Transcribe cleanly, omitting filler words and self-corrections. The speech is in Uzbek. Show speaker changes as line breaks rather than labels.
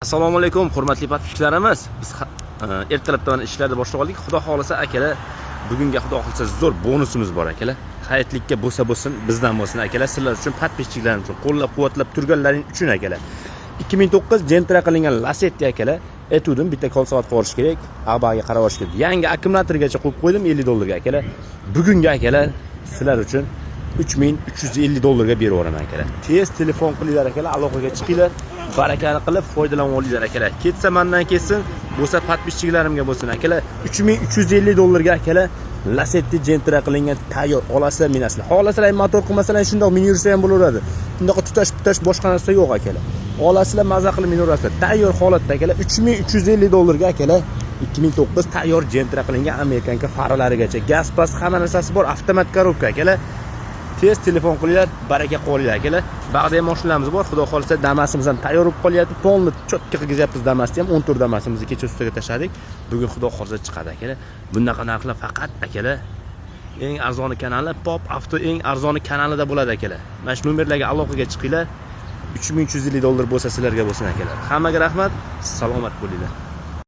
Assalomu alaykum, hurmatli podpishchilarimiz. Biz ertalabdan ishlarni boshlab oldik. Xudo xolisa akalar, bugunga xudo xolisa zo'r bonusimiz bor akalar. Hayotlikka bo'lsin, bizdan bo'lsin akalar. Sizlar uchun, podpishchiklarim uchun, qo'llab-quvvatlab turganlaring uchun akalar. 2009 jentra qilingan Lacetti akalar. Etudim bitta qo'l soat qorish kerak, ag'baga qarab olish kerak. Yangi akkumulyatorgacha qo'yib qo'ydim $50 akalar. Bugungi akalar sizlar uchun $3350 berib yuboraman akalar. Tez telefon qilinglar akalar, aloqaga chiqinglar. Barakani qilib foydalanib olinglar akalar. Ketsa mendan ketsin, bo'lsa podpishchilarimga bo'lsin akalar. $3350 ga akalar Lacetti jentra qilingan tayyor olasizlar, minasizlar. Xohlasizlar motor qilmasalar shundoq minib yursa ham bo'laveradi. Bundaqa tutash boshqa narsa yo'q akalar. Olasizlar, maza qilib minib yurasizlar. Tayyor holatda akalar $3350 ga akalar 2009 tayyor jentra qilingan Amerikanka faralarigacha, gaz pas hamma narsasi bor, avtomat korobka akalar. Tez telefon qilinglar, baraka qolinglar akalar. Bag'da ham mashinamiz bor, xudo xolisa Damasimiz ham tayyor bo'lib qolyapti. Polni cho'tka qilgizapmiz, Damasni ham 14 Damasimizni kecha ustiga tashladik. Bugun xudo xolisa chiqadi akalar. Bunaqa narxlar faqat akalar eng arzoni kanali Pop Avto eng arzoni kanalida bo'ladi akalar. Mana shu nomerlarga aloqaga chiqinglar. $3350 bo'lsa sizlarga bo'lsin akalar. Hammaga rahmat, salomat bo'linglar.